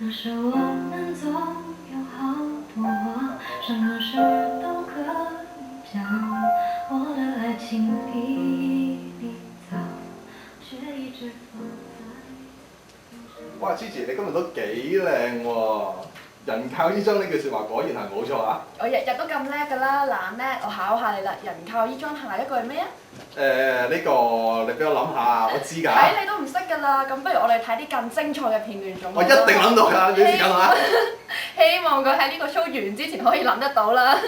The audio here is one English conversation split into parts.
那时我们总有好多话，什么事都可以讲。我的爱情比你早，却一直放在。哇，Gigi 你今日都幾靚喎！人靠衣裝呢句説話果然係冇錯啊！我日日都咁叻㗎啦，嗱咩？我考下你啦，人靠衣裝下一句係咩啊？呢個你俾我諗下，我知㗎。睇你都唔識㗎啦，咁不如我哋睇啲更精彩嘅片段仲好。我一定諗到㗎，俾時間我啊！希望佢喺呢個 show 完之前可以諗得到啦。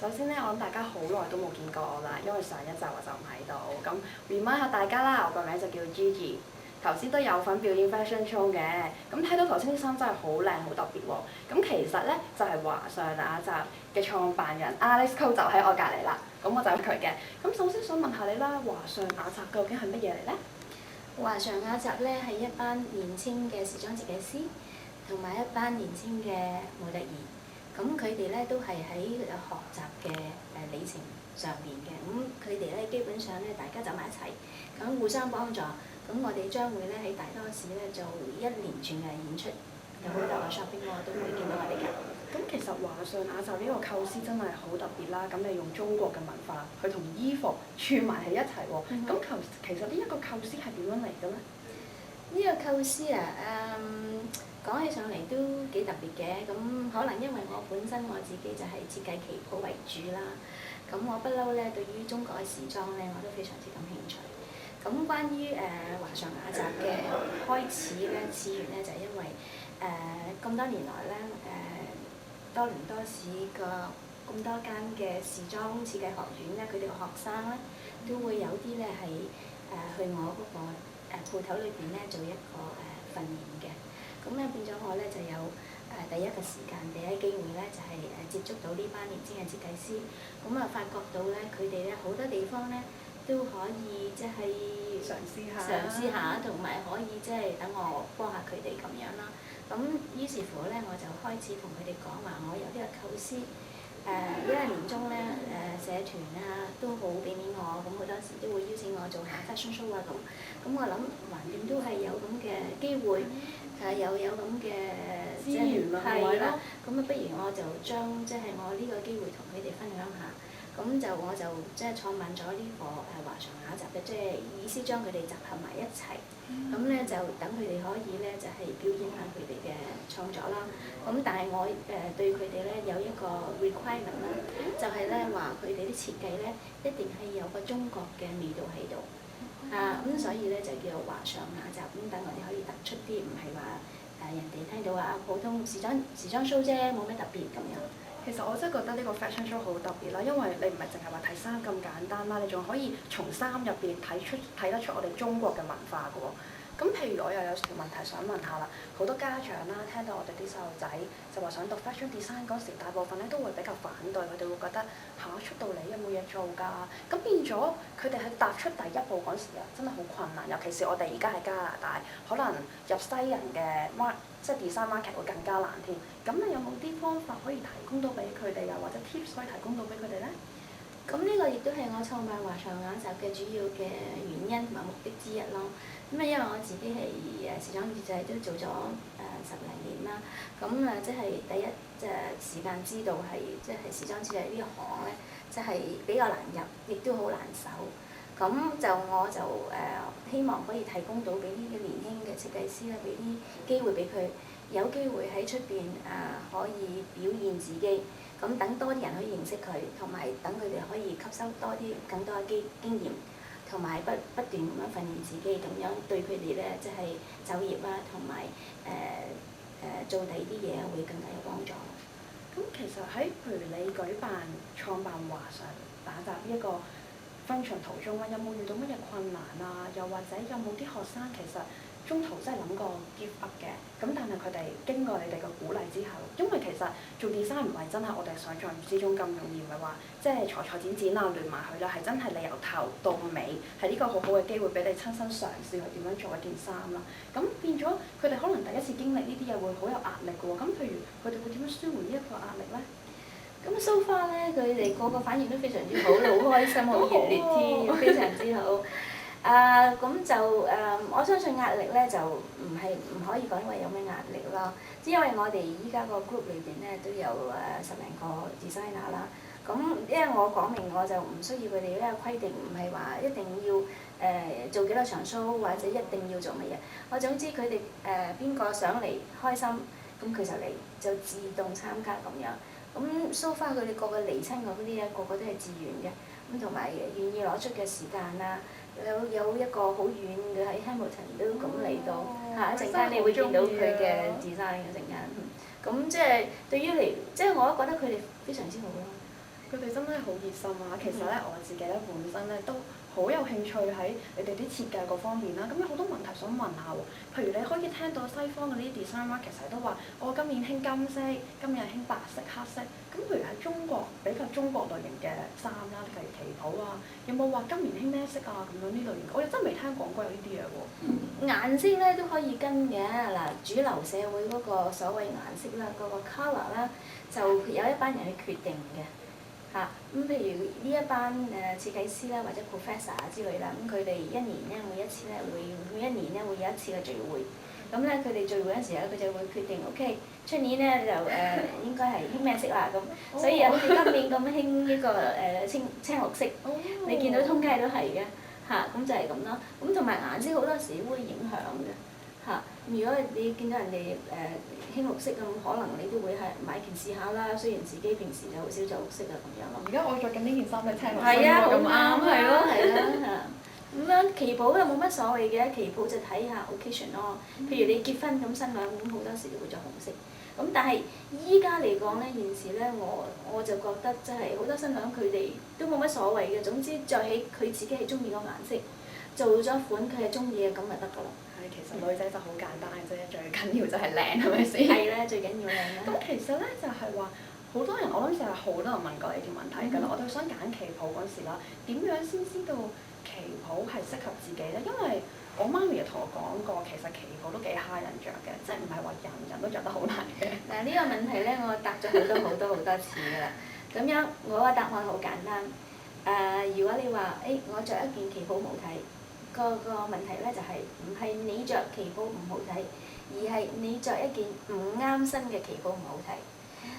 首先咧，我諗大家好耐都冇見過我啦，因為上一集我就唔喺度。咁 remind 下大家啦，我個名就叫 Gigi。頭先都有份表演 fashion show 嘅，咁睇到頭先啲衫真係好靚好特別喎。咁其實咧就係華上雅集嘅創辦人 Y.E.S 就喺我隔離啦，咁我就係佢嘅。咁首先想問下你啦，華上雅集究竟係乜嘢嚟咧？華上雅集咧係一班年青嘅時裝設計師，同埋一班年青嘅模特兒。咁佢哋咧都係喺學習嘅里程上邊嘅。咁佢哋咧基本上咧大家走埋一齊，咁互相幫助。咁我哋將會咧喺大多市咧做一連串嘅演出，有好多個 shopping mall 都會見到我哋嘅。咁其實華上雅集呢個構思真係好特別啦，咁你用中國嘅文化去同衣服串埋喺一齊喎。咁其實呢一個構思係點樣嚟嘅咧？呢個構思啊，講起上嚟都幾特別嘅。咁可能因為我本身我自己就係設計旗袍為主啦。咁我不嬲咧對於中國嘅時裝咧我都非常之感興趣。咁關於華上雅集嘅開始咧，始源咧就係因為咁多年來咧多倫多市個咁多間嘅時裝設計學院咧，佢哋嘅學生咧都會有啲咧係去我嗰個鋪頭裏邊咧做一個訓練嘅。咁咧變咗我咧就有第一個時間、第一機會咧就係接觸到呢班年輕嘅設計師。咁啊發覺到咧佢哋咧好多地方咧都可以即係嘗試下，同埋可以即係等我幫下佢哋咁樣啦。咁於是乎咧，我就開始同佢哋講話，我有呢個構思。因為年中咧社團啊都好俾面我，咁好多時都會邀請我做下 fashion show 啊咁。咁我諗橫掂都係有咁嘅機會，又有咁嘅資源啦，係啦。咁不如我就將即係我呢個機會同佢哋分享下。咁我就即係創辦咗呢個華常雅集嘅，即係意思將佢哋集合埋一齊。咁咧就等佢哋可以咧就係表演下佢哋嘅創作啦。咁但係我對佢哋咧有一個 requirement 啦，就係咧話佢哋啲設計咧一定係有個中國嘅味道喺度。咁所以咧就叫做華常雅集，咁等我哋可以突出啲，唔係話人哋聽到話普通時裝 show 啫，冇咩特別咁樣。其實我真係覺得呢個 fashion show 好特別啦，因為你唔係淨係話睇衫咁簡單啦，你仲可以從衫入邊睇得出我哋中國嘅文化嘅喎。咁譬如我又有條問題想問下啦，好多家長啦聽到我哋啲細路仔就話想讀 fashion design 嗰時，大部分咧都會比較反對，佢哋會覺得出到嚟有冇嘢做㗎？咁變咗佢哋喺踏出第一步嗰時啊，真係好困難，尤其是我哋而家喺加拿大，可能入西人嘅即係 design market 會更加難添。咁你有冇啲方法可以提供到俾佢哋，又或者 tips 可以提供到俾佢哋咧？咁呢個亦都係我創辦華常雅集嘅主要嘅原因同埋目的之一咯。咁因為我自己係時裝設計都做咗10零年啦。咁即係第一時間知道係即係時裝設計呢一行咧，即係比較難入，亦都好難守。咁我就希望可以提供到俾呢啲年輕嘅設計師咧，俾啲機會俾佢有機會喺出邊可以表現自己。咁等多啲人可以認識佢，同埋等佢哋可以吸收更多嘅經驗，同埋不斷咁樣訓練自己，咁樣對佢哋咧即係就業啦，同埋做第二啲嘢會更加有幫助。咁其實喺譬如你創辦華常雅集呢一個 function 途中咧，有冇遇到乜嘢困難啊？又或者有冇啲學生其實中途真係諗過 give up 嘅，咁但係佢哋經過你哋嘅鼓勵之後，因為其實做 design 唔係真係我哋想象之中咁容易，唔係話即係裁剪啊亂埋去啦，係真係你由頭到尾係呢個好好嘅機會俾你親身嘗試去點樣做一件衫啦。咁變咗佢哋可能第一次經歷呢啲嘢會好有壓力嘅喎，咁譬如佢哋會點樣舒緩呢一個壓力咧？咁 so far 咧，佢哋個反應都非常之好，好開心，好熱烈添，非常之好。我相信壓力咧就唔可以講話有咩壓力咯，因為我哋依家個 group 裏邊咧都有10零個 designer 啦。咁因為我講明我就唔需要佢哋咧規定，唔係話一定要做幾多場 show 或者一定要做乜嘢。我總之佢哋邊個想嚟開心，咁佢就嚟就自動參加咁樣。咁 so far 佢哋個個嚟親嗰啲咧，個個都係自願嘅，咁同埋願意攞出嘅時間啦。有一個好遠嘅喺 Hamilton 都咁嚟到，一陣間你會見到佢嘅 design 嘅陣間。咁即係對於你，即係我都覺得佢哋非常之好咯。佢哋真係好熱心啊！其實咧，我自己咧本身咧都好有興趣喺你哋啲設計嗰方面啦。咁有好多問題想問下喎。譬如你可以聽到西方嗰啲 designer 其實都話，我今年興金色，今年興白色、黑色。咁譬如喺中國比較中國類型嘅衫啦，例如旗袍啊，有冇話今年興咩色啊？咁樣呢類型，我又真係未聽講過有呢啲嘢喎。顏色咧都可以跟嘅嗱，主流社會嗰個所謂顏色啦，嗰個 colour 啦，就有一班人去決定嘅。咁譬如呢一班設計師啦，或者 professor 之類啦，咁佢哋一年咧每一年咧會有一次嘅聚會，咁咧佢哋聚會嗰陣時咧，佢就會決定 OK， 出年咧就應該係興咩色啦咁，所以好似今年咁興呢個青綠色，你見到通街都係嘅咁就係咁咯。咁同埋顏色好多時會影響嘅如果你見到人哋興綠色咁，可能你都會係買件試下啦。雖然自己平時就好少着綠色咁樣咯。而家我着緊呢件衫咧，青綠色好咁啱，係咯。咁樣旗袍又冇乜所謂嘅，旗袍就睇下 occasion 咯。譬如你結婚咁新娘咁，好多時都會着紅色。咁但係依家嚟講咧，現時咧我就覺得即係好多新娘佢哋都冇乜所謂嘅。總之着起佢自己係中意個顏色，做咗款佢係中意嘅咁咪得㗎啦。其實女仔就好簡單嘅啫，最緊要就係靚，係咪先？係咧，最緊要靚啦。咁其實咧就係話，好多人我諗就係好多人問過你條問題㗎啦。我哋想揀旗袍嗰時啦，點樣先知道旗袍係適合自己咧？因為我媽咪又同我講過，其實旗袍都幾蝦人着嘅，即係唔係話人人都着得好難嘅。嗱呢個問題咧，我答咗好多次㗎啦。咁樣我嘅答案好簡單。如果你話我着一件旗袍好睇，個問題咧就係唔係你着旗袍唔好睇，而係你着一件唔啱身嘅旗袍唔好睇。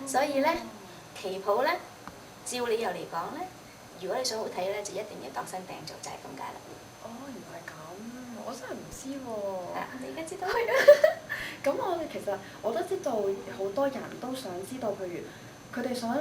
所以咧，旗袍咧，照理由嚟講咧，如果你想好睇咧，就一定要度身訂做，就係咁解啦。哦，原來係咁，我真係唔知喎。你而家知道？咁其實我都知道好多人都想知道，譬如佢哋想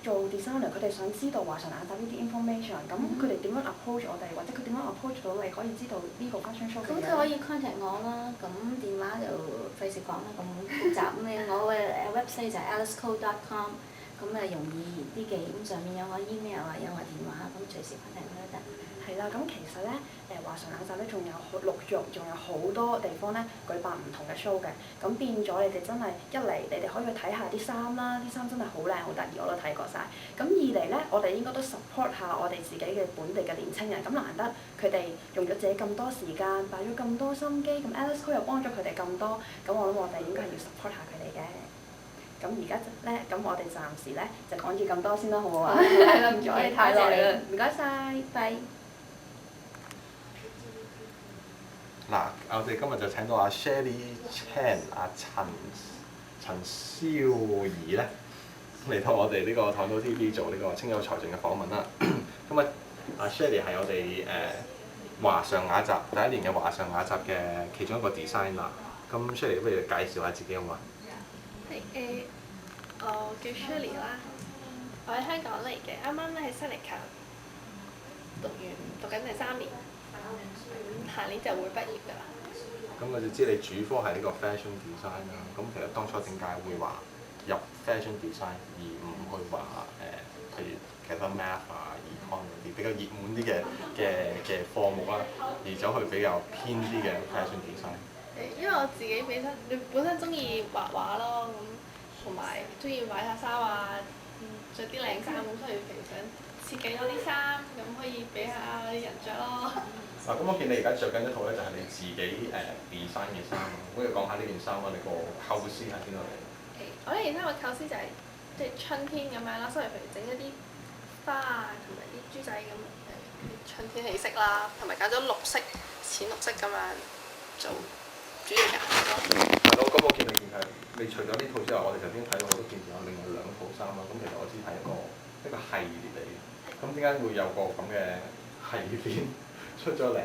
做 designer，佢哋想知道華上眼罩呢啲 information，咁佢哋點樣 approach 我哋，或者佢點樣 approach 到你可以知道呢個 fashion show 嘅嘢？咁佢可以 contact 我啦，咁電話就費事講啦，咁複雜咩？我嘅website 就係 alicecode.com， 咁容易啲記，咁上面有我 email 啊，有我電話，咁隨時 contact 我都得。係啦，咁其實咧，華上眼罩咧仲有陸續仲有好多地方咧舉辦唔同嘅 show 嘅，咁變咗你哋真係一嚟你哋可以去睇下啲衫啦，啲衫真係好靚好得意，我都睇過晒。咁二嚟咧，我哋應該都 support 下我哋自己嘅本地嘅年青人，咁難得佢哋用咗自己咁多時間，擺咗咁多心機，咁 Alice Co 又幫咗佢哋咁多，咁我諗我哋應該係要 support 下佢哋嘅。咁而家咧，咁我哋暫時咧就講住咁多先啦，好唔好啊？係啦，唔阻你太耐啦，唔該晒，拜。嗱，我哋今日就請到阿 Shelly Chan 阿陳蕭怡咧嚟到我哋呢個 TorontoTV 做呢個青優才俊嘅訪問啦。咁啊，阿 Shelly 係我哋華上雅集第一年嘅華上雅集嘅其中一個 designer。咁 Shelly 不如介紹下自己好嘛？係我叫 Shelly 啦，我喺香港嚟嘅，啱啱咧喺 Seneca 讀緊第3年。下年就會畢業㗎啦。咁我就知你主科係呢個 fashion design 啦。咁其實當初點解會話入 fashion design 而唔去話譬如其他 math 啊、econ 嗰啲比較熱門啲嘅科目啦，而走去比較偏啲嘅 fashion design？因為我自己本身中意畫畫咯，咁同埋中意買下衫啊，着啲靚衫，咁所以平常設計咗啲衫，咁可以俾下啲人着咯。嗱，咁我見你而家着緊一套咧，就係你自己design 嘅衫，不如講下呢件衫啊，你個構思喺邊度嚟？我呢件衫嘅構思就係即係春天咁樣啦，所以譬如整一啲花啊，同埋啲豬仔咁，春天氣息啦，同埋揀咗綠色、淺綠色咁樣做主要顏色咯。係咯，咁我見你件係你除咗呢套之外，我哋頭先睇到好多件有另外2套衫啦。咁其實我知係一個系列嚟嘅。咁點解會有個咁嘅系列出咗嚟？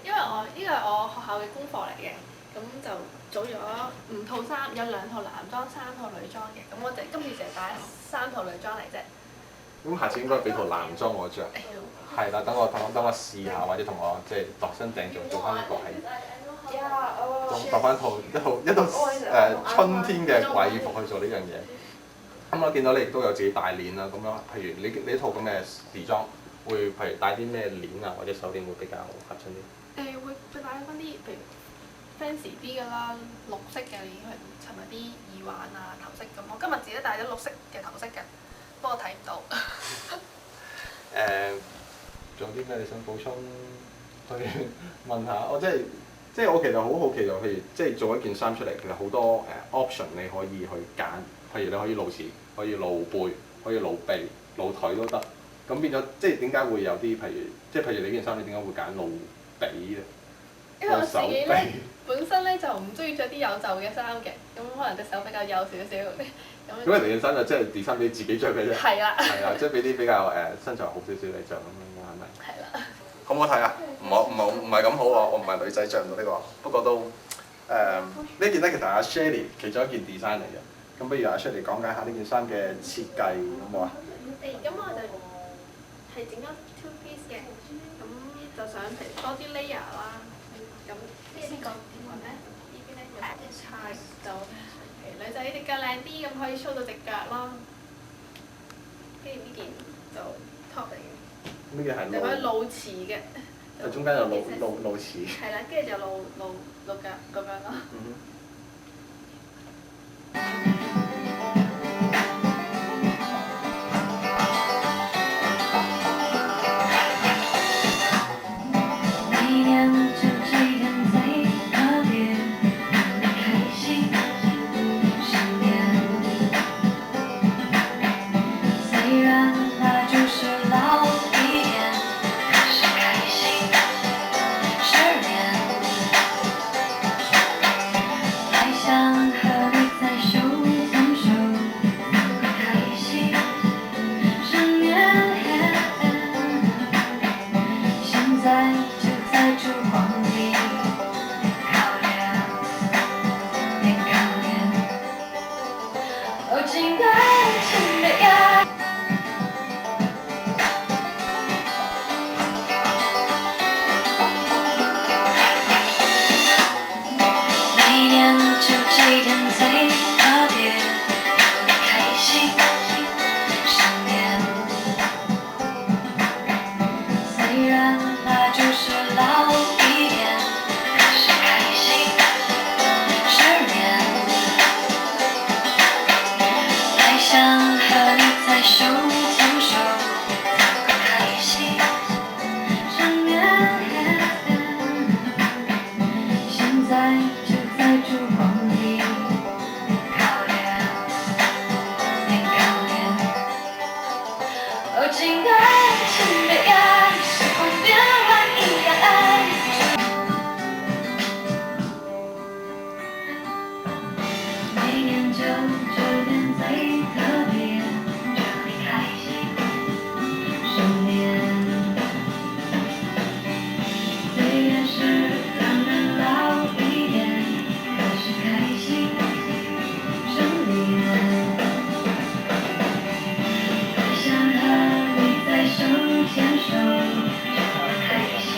因為呢個係我學校嘅功課嚟嘅，咁就組咗5套衫，有2套男裝、3套女裝嘅。咁我哋今次淨係帶3套女裝嚟啫。咁下次應該俾套男裝我着。係啦，等我試下，或者同我即係度身訂做翻一個係，度翻一套春天嘅貴服去做呢樣嘢。咁我見到你亦都有自己帶鏈啦，咁樣譬如你呢套咁嘅時裝，會譬如帶啲咩鏈啊或者手鏈會比較合襯啲？會帶翻啲譬如 fancy 啲㗎啦，綠色嘅鏈去襯埋啲耳環啊、頭飾咁。我今日自己帶咗綠色嘅頭飾嘅，不過睇唔到。仲有啲咩你想補充？去問下我即係我其實好好奇就譬如即係做一件衫出嚟，其實好多option 你可以去揀，譬如你可以露臍，可以露背，可以露臂、露腿都得。咁變咗即係點解會有啲譬如你件衫，你點解會揀露臂咧？因為我自己咧本身咧就唔中意着啲有袖嘅衫嘅，咁可能隻手比較幼少少。咁你件衫就即係 design 俾自己着嘅啫。係啦。係啦，即係俾啲比較身材好少少你着咁樣係咪？係啦。好唔好睇啊？唔係咁好喎，我唔係女仔着唔到呢個，不過都呢件咧其實係阿 Shelly 其中一件 design 嚟嘅。咁不如阿 Shelly 講解下呢件衫嘅設計好唔好啊？咁我就係整咗 two piece 嘅，咁就想譬如多啲 layer 啦。咁先講點話咧？呢邊咧有啲叉，就譬如女仔隻腳靚啲，咁可以 show 到隻腳咯。跟住呢件就 top 嚟嘅。呢件係就可以露臍嘅。中間有露臍。係啦，跟住就露腳咁樣咯。情悲哀，时空变换一样爱。每年就这天最特别，这里开心，生年。虽然是让人老一点，可是开心，生年。我想和你在手牵手，这么开心，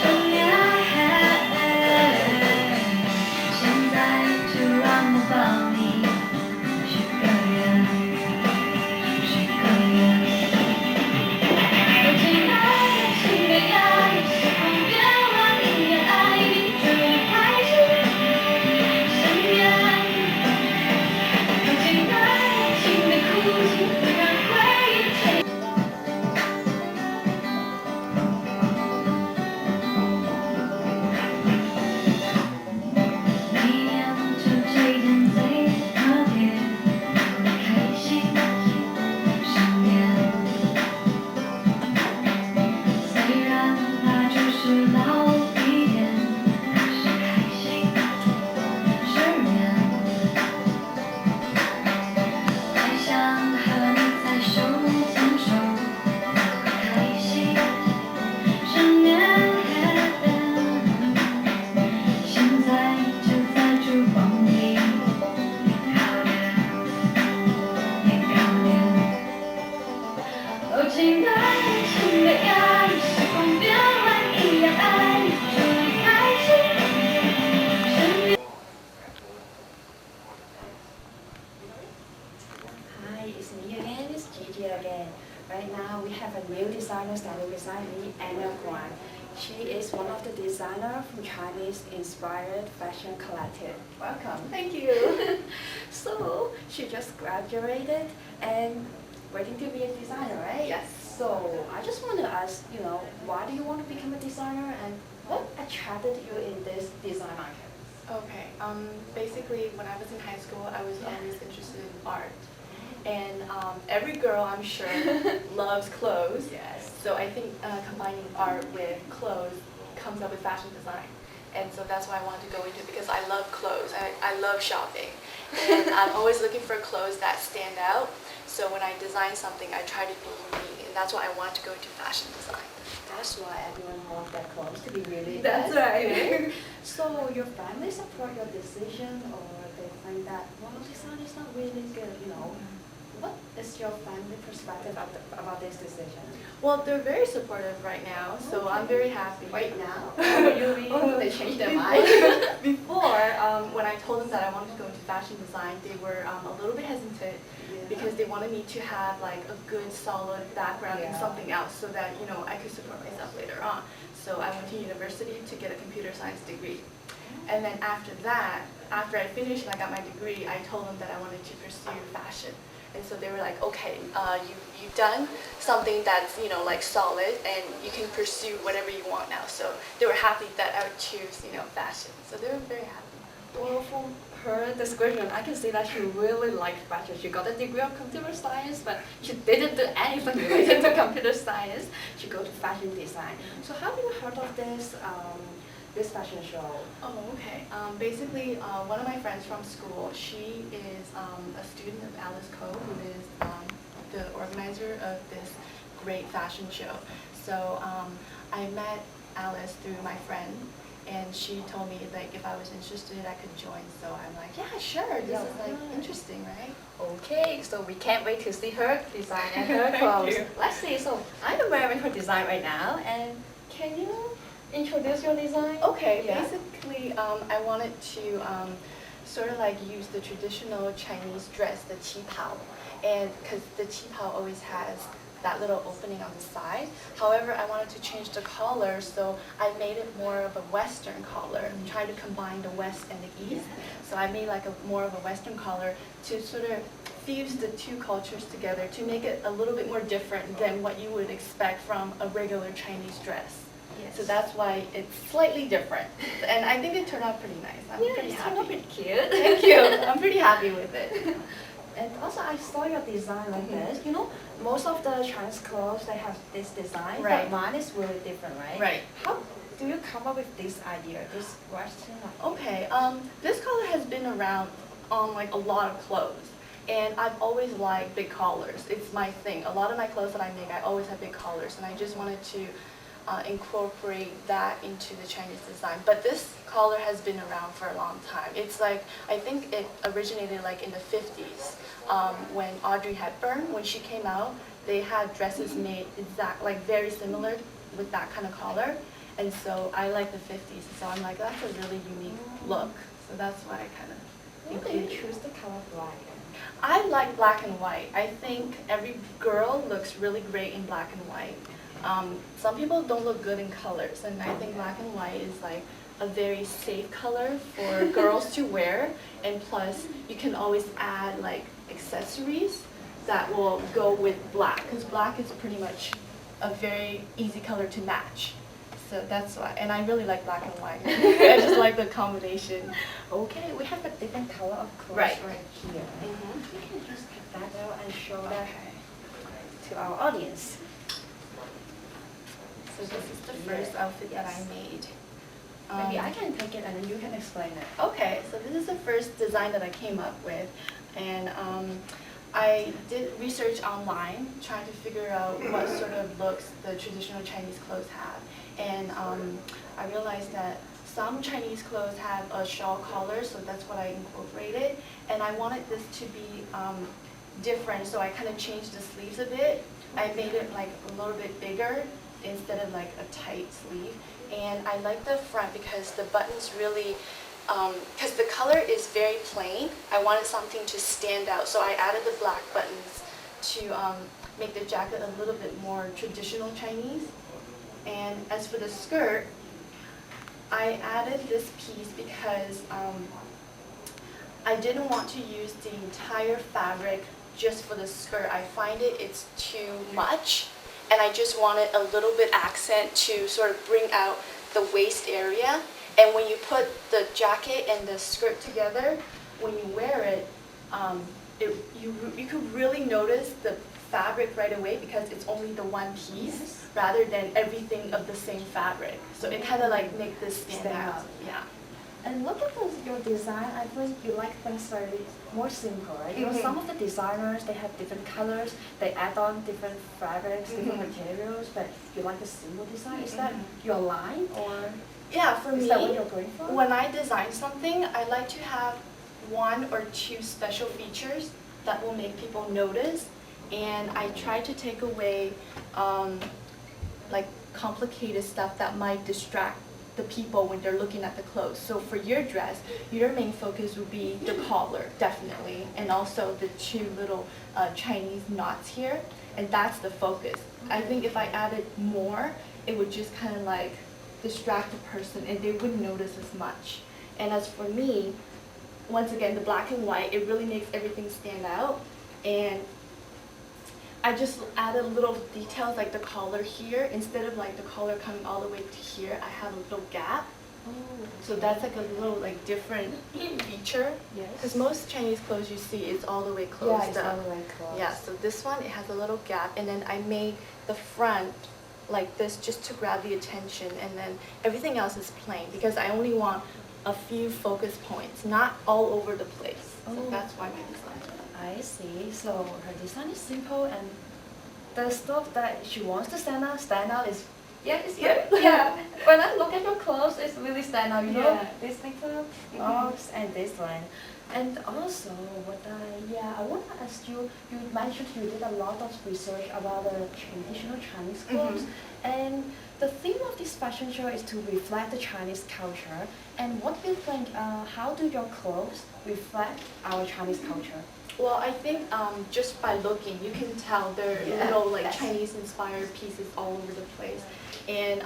生年。现在就让我抱你，许个愿，许个愿。我亲爱的，请悲哀，时空变换一样爱，你这里开心，生年。我亲爱的，请别哭泣，会让回忆退。每年就这天最特别，让我开心，生年。虽然它就是老一点，可是开心，生年。还想和你在手牵手，开心，生年。现在就在烛光里，别靠脸，别靠脸。哦，亲爱的，请悲哀，时空变换一样爱，祝你开心，生年。Hi, it's me again, it's Gigi again. Right now we have a new designer standing beside me, Anna Guan. She is one of the designers from Chinese-inspired fashion collective. Welcome. Thank you. So, she just graduated and waiting to be a designer, right? Yes. So, I just want to ask, why do you want to become a designer and what attracted you in this design market? Okay. Basically, when I was in high school, I was always interested in art. And every girl, I'm sure, loves clothes. Yes. So I think combining art with clothes comes up with fashion design. And so that's why I wanted to go into it because I love clothes. I love shopping. And I'm always looking for clothes that stand out. So when I design something, I try to be unique. And that's why I want to go into fashion design. That's why everyone wants their clothes to be really That's good. right. So your family support your decision or they think that, well, design is not really good, What is your family perspective about this decision? Well, they're very supportive right now, so I'm very happy. Right now? You mean they changed their mind? Before, when I told them that I wanted to go into fashion design, they were a little bit hesitant because they wanted me to have like a good, solid background in Yeah. something else so that I could support myself later on. So I went to university to get a computer science degree. And then after that, after I finished and I got my degree, I told them that I wanted to pursue fashion. And so they were like, okay, you've done something that's, like solid and you can pursue whatever you want now. So they were happy that I would choose, fashion. So they were very happy. Well, from her description, I can see that she really liked fashion. She got a degree of computer science, but she didn't do anything related to computer science. She got to fashion design. So how have you heard of this fashion show? Oh, okay. Basically, one of my friends from school, she is a student of Alice Ko, who is the organizer of this great fashion show. So I met Alice through my friend, and she told me like if I was interested, I could join. So I'm like, yeah, sure. This is like interesting, right? Okay, so we can't wait to see her design and her clothes. Let's see. So I'm wearing her design right now, and can you introduce your design? Okay, Yeah. basically, I wanted to sort of like use the traditional Chinese dress, the qipao, and because the qipao always has that little opening on the side. However, I wanted to change the collar, so I made it more of a Western collar, trying to combine the West and the East. So I made like more of a Western collar to sort of fuse the two cultures together to make it a little bit more different than what you would expect from a regular Chinese dress. Yes. So that's why it's slightly different. And I think it turned out pretty nice. I'm pretty it's happy. pretty cute. Thank you. I'm pretty happy with it. And also, I saw your design like this. You know, most of the Chinese clothes they have this design, Right. but mine is really different, right? Right. How do you come up with this idea, this question? Okay, this color has been around on like a lot of clothes, and I've always liked big collars. It's my thing. A lot of my clothes that I make, I always have big collars, and I just wanted to incorporate that into the Chinese design. But this collar has been around for a long time. It's like, I think it originated like in the 50s when Audrey Hepburn, when she came out, they had dresses made like very similar with that kind of collar. And so I like the 50s, so I'm like, that's a really unique look. So that's why I kind of Why do you choose the color black? I like black and white. I think every girl looks really great in black and white. Some people don't look good in colors, and I think black and white is like a very safe color for girls to wear. And plus, you can always add like accessories that will go with black, because black is pretty much a very easy color to match. So that's why, and I really like black and white. I just like the combination. Okay, we have a different color of clothes Right. here. Mhm. We can just cut that out and show that to our audience. So this is the first outfit that I made. Maybe I can take it and then you can explain it. Okay, so this is the first design that I came up with, and I did research online trying to figure out what sort of looks the traditional Chinese clothes have, and I realized that some Chinese clothes have a shawl collar, so that's what I incorporated, and I wanted this to be different, so I kind of changed the sleeves a bit. I made it like a little bit bigger instead of like a tight sleeve, and I like the front because the buttons really, because the color is very plain, I wanted something to stand out, so I added the black buttons to make the jacket a little bit more traditional Chinese. And as for the skirt, I added this piece because I didn't want to use the entire fabric just for the skirt. I find it's too much, and I just wanted a little bit accent to sort of bring out the waist area. And when you put the jacket and the skirt together, when you wear it, you could really notice the fabric right away because it's only the one piece rather than everything of the same fabric. So it kind of like make this stand out. Yeah. And look at your design. I think you like things very more simple, right? You know, Mhm. some of the designers, they have different colors, they add on different fabrics, different Mhm. materials, but you like a simple design. Is that your line, or Yeah, for is me, that what you're going for? when I design something, I like to have one or two special features that will make people notice, and I try to take away like complicated stuff that might distract the people when they're looking at the clothes. So for your dress, your main focus would be the collar, definitely, and also the two little Chinese knots here, and that's the focus. I think if I added more, it would just kind of like distract the person and they wouldn't notice as much. And as for me, once again, the black and white, it really makes everything stand out. And I just added little details like the collar here. Instead of like the collar coming all the way to here, I have a little gap. So that's like a little like different feature. Yes. Because most Chinese clothes you see, it's all the way closed Yeah, it's up. all the way closed. Yeah, so this one, it has a little gap, and then I made the front like this just to grab the attention, and then everything else is plain because I only want a few focus points, not all over the place. So Oh. that's why my design. I see. So her design is simple, and the stuff that she wants to stand out is it's Yeah. good. Yeah. When I look at your clothes, it's really stand out. You know, Yeah. this little box and this one. And also, I want to ask you. You mentioned you did a lot of research about the traditional Chinese clothes, and the theme of this fashion show is to reflect the Chinese culture. And what do you think? How do your clothes reflect our Chinese culture? Well, I think just by looking, you can tell there are little like Chinese-inspired pieces all over the place, and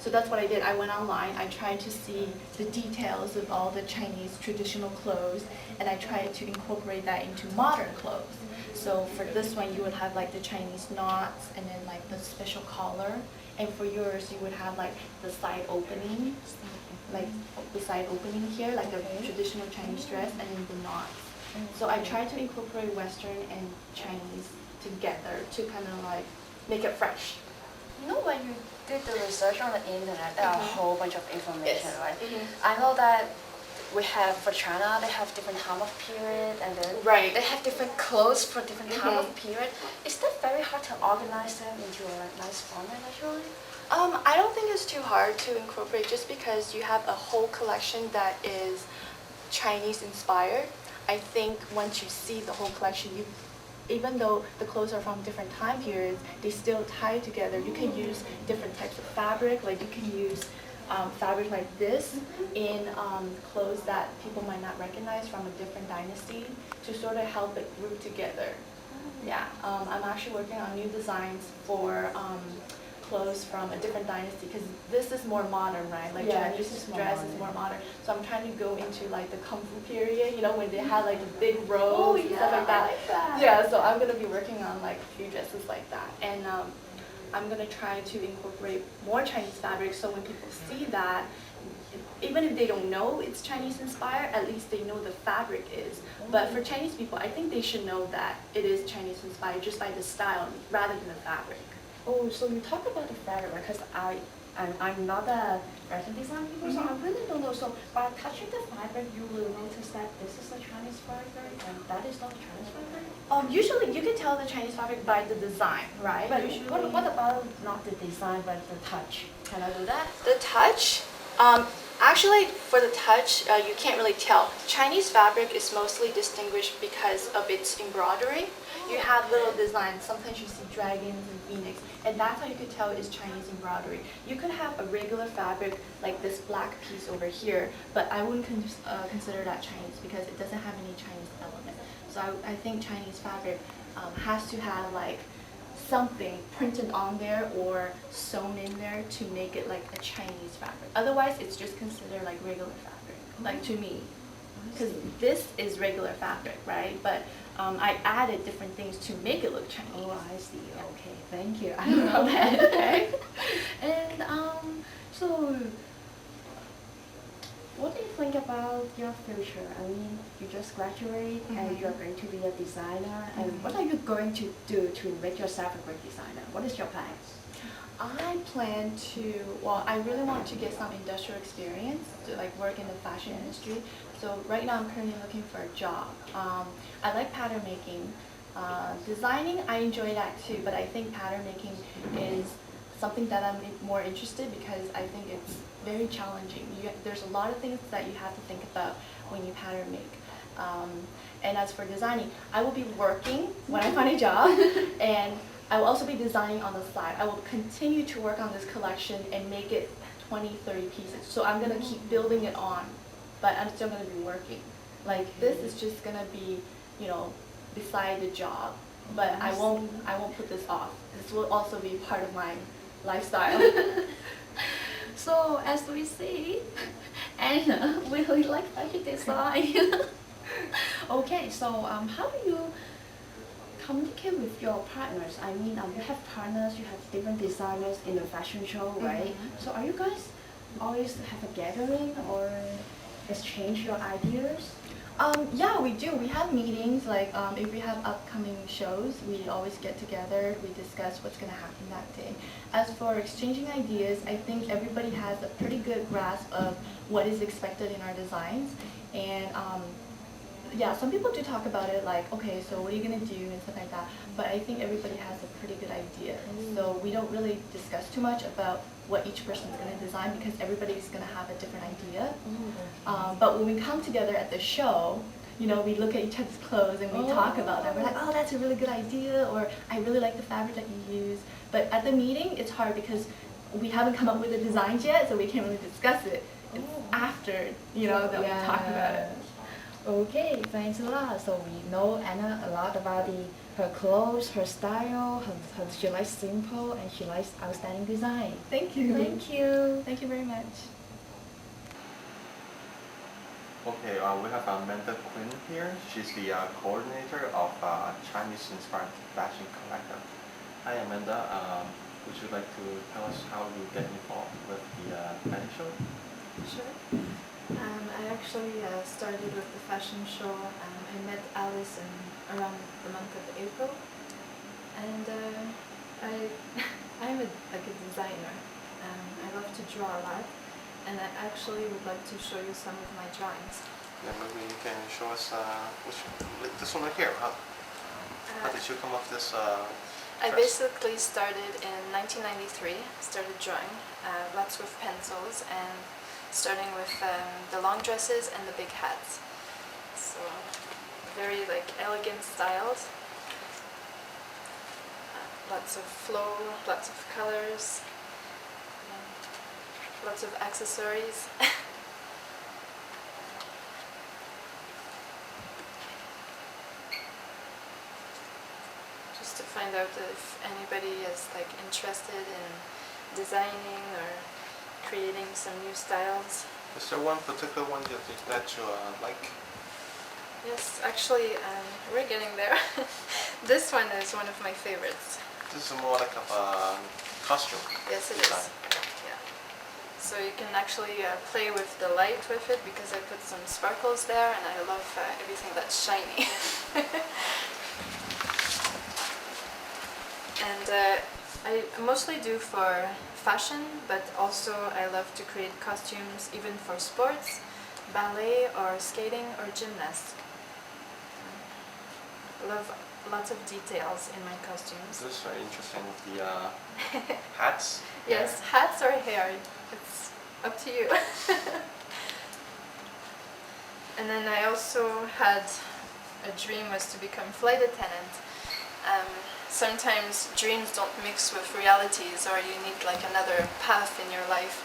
so that's what I did. I went online. I tried to see the details of all the Chinese traditional clothes, and I tried to incorporate that into modern clothes. So for this one, you would have like the Chinese knots, and then like the special collar, and for yours, you would have like the side opening, like the side opening here, like a traditional Chinese dress, and then the knots. So I try to incorporate Western and Chinese together to kind of like make it fresh. You know, when you did the research on the internet, there are a whole bunch of information, Yes. right? Mhm. I know that we have for China, they have different time of period, and then Right. they have different clothes for different time of Mhm. period. Is that very hard to organize them into a like, nice format, actually? I don't think it's too hard to incorporate just because you have a whole collection that is Chinese inspired. I think once you see the whole collection, even though the clothes are from different time periods, they still tie together. You can use different types of fabric, like you can use fabric like this in clothes that people might not recognize from a different dynasty to sort of help it group together. Yeah, I'm actually working on new designs for clothes from a different dynasty because this is more modern, right? Like Yeah, Chinese this is more dress modern. is more modern. So I'm trying to go into like the Kung Fu period, you know, when they had like the big robes and stuff like that. Yeah, so I'm gonna be working on like a few dresses like that, and I'm gonna try to incorporate more Chinese fabric so when people see that, even if they don't know it's Chinese inspired, at least they know the fabric is. But for Chinese people, I think they should know that it is Chinese inspired just by the style rather than the fabric. Oh, so you talk about the fabric because I'm not a fashion design people, so I really don't know. So by touching the fabric, you will notice that this is a Chinese fabric and that is not a Chinese fabric. Usually you can tell the Chinese fabric by the design, right? But Usually, what about not the design but the touch? Can I do that? the touch, actually for the touch, you can't really tell. Chinese fabric is mostly distinguished because of its embroidery. You have little designs. Sometimes you see dragons and phoenix, and that's how you could tell it's Chinese embroidery. You could have a regular fabric like this black piece over here, but I wouldn't consider that Chinese because it doesn't have any Chinese element. So I think Chinese fabric has to have like something printed on there or sewn in there to make it like a Chinese fabric. Otherwise, it's just considered like regular fabric, like to me. Because this is regular fabric, right? But I added different things to make it look Chinese. Oh, I see. Okay, thank you. I know that. Okay. And so, what do you think about your future? I mean, you just graduate and you're going to be a designer. And what are you going to do to make yourself a great designer? What is your plans? I plan to, well, I really want to get some industrial experience to like work in the fashion industry. So right now I'm currently looking for a job. I like pattern making. Designing, I enjoy that too, but I think pattern making is something that I'm more interested because I think it's very challenging. There's a lot of things that you have to think about when you pattern make. And as for designing, I will be working when I find a job, and I will also be designing on the side. I will continue to work on this collection and make it 20, 30 pieces. So I'm going to keep building it on, but I'm still going to be working. Like this is just going to be, you know, beside the job, but I won't put this off. This will also be part of my lifestyle. So as we see, Anna really like fashion design. Okay, so how do you communicate with your partners? I mean, you have partners, you have different designers in the fashion show, right? So are you guys always have a gathering or exchange your ideas? Yeah, we do. We have meetings, like if we have upcoming shows, we always get together, we discuss what's going to happen that day. As for exchanging ideas, I think everybody has a pretty good grasp of what is expected in our designs. And yeah, some people do talk about it like, okay, so what are you going to do and stuff like that. But I think everybody has a pretty good idea. So we don't really discuss too much about what each person's going to design because everybody's going to have a different idea. But when we come together at the show, you know, we look at each other's clothes and we talk about them. We're like, oh, that's a really good idea, or I really like the fabric that you use. But at the meeting, it's hard because we haven't come up with the designs yet, so we can't really discuss it. It's after, you know, that we talk about it. Okay, thanks a lot. So we know Anna a lot about her clothes, her style, she likes simple and she likes outstanding design. Thank you. Thank you. Thank you very much. Okay, we have Amanda Quinn here. She's the coordinator of Chinese-inspired fashion collective. Hi, Amanda. Would you like to tell us how you get involved with the fashion show? Sure. I actually started with the fashion show. I met Alice around the month of April, and I'm like a designer. I love to draw a lot, and I actually would like to show you some of my drawings. Yeah, maybe you can show us this one right here. How did you come up with this? I basically started in 1993. Started drawing, lots with pencils, and starting with the long dresses and the big hats. So very like elegant styles. Lots of flow, lots of colors, lots of accessories. Just to find out if anybody is like interested in designing or creating some new styles. Is there one particular one that you like? Yes, actually, we're getting there. This one is one of my favorites. This is more like a costume. Yes, it is. Yeah. So you can actually play with the light with it because I put some sparkles there, and I love everything that's shiny. And I mostly do for fashion, but also I love to create costumes even for sports, ballet or skating or gymnasts. I love lots of details in my costumes. This is very interesting with the hats. Yes, hats or hair, it's up to you. And then I also had a dream was to become flight attendant. Sometimes dreams don't mix with realities, or you need like another path in your life.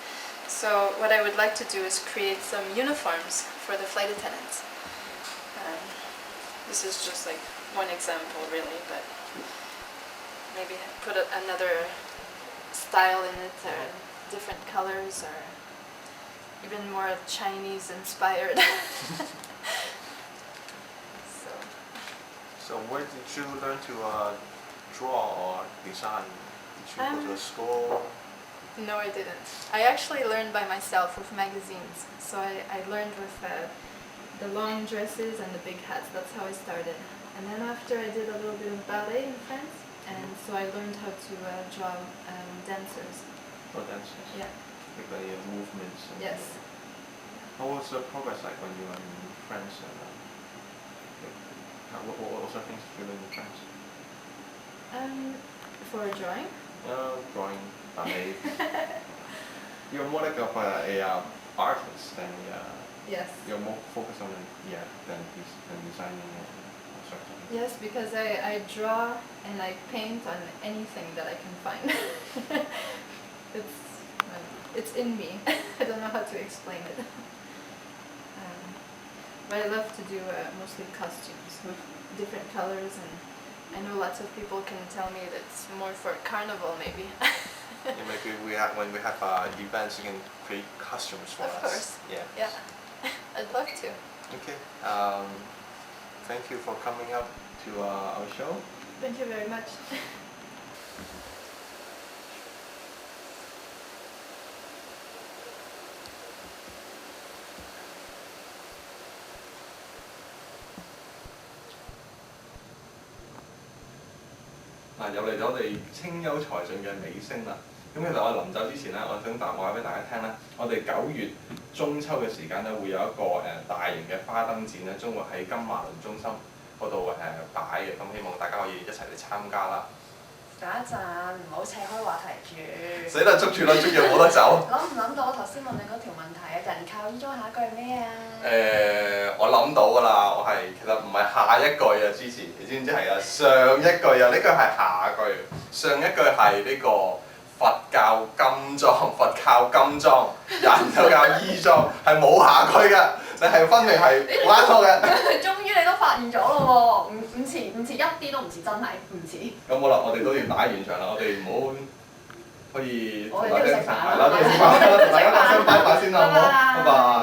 So what I would like to do is create some uniforms for the flight attendants. This is just like one example really, but maybe put another style in it, or different colors, or even more Chinese inspired. So where did you learn to draw or design? Did you go to a school? No, I didn't. I actually learned by myself with magazines. So I learned with the long dresses and the big hats. That's how I started. And then after I did a little bit of ballet in France, and so I learned how to draw dancers. Oh, dancers? Yeah. Like the movements? Yes. How was the progress like when you were in France? What sort of things did you learn in France? For drawing? Drawing, ballet. You're more like a artist than Yes. you're more focused on than designing and all sorts of things. Yes, because I draw and I paint on anything that I can find. It's in me. I don't know how to explain it. But I love to do mostly costumes with different colors, and I know lots of people can tell me that it's more for carnival maybe. Yeah, maybe when we have events, you can create costumes for us. Of course. Yeah. Yeah. I'd love to. Okay. Thank you for coming up to our show. Thank you very much.又嚟咗我哋青優才俊嘅尾聲啦。咁其實我臨走之前咧，我想話俾大家聽咧，我哋9月中秋嘅時間咧，會有一個大型嘅花燈展咧，將會喺金馬倫中心嗰度擺嘅。咁希望大家可以一齊嚟參加啦。等一陣，唔好扯開話題住。死啦！捉住啦，捉住冇得走。諗唔諗到我頭先問你嗰條問題啊？人靠衣裝下一句係咩啊？我諗到㗎啦，其實唔係下一句啊，之前你知唔知係啊？上一句啊，呢句係下句，上一句係呢個佛教金裝，佛靠金裝，人就靠衣裝，係冇下句㗎，你係分明係玩錯嘅。終於你都發現咗咯喎，唔似一啲都唔似，真係唔似。咁好啦，我哋都要打完場啦，我哋唔好可以同大家一齊係啦，都要食飯啦，同大家講聲拜拜先啦，好唔好？拜拜。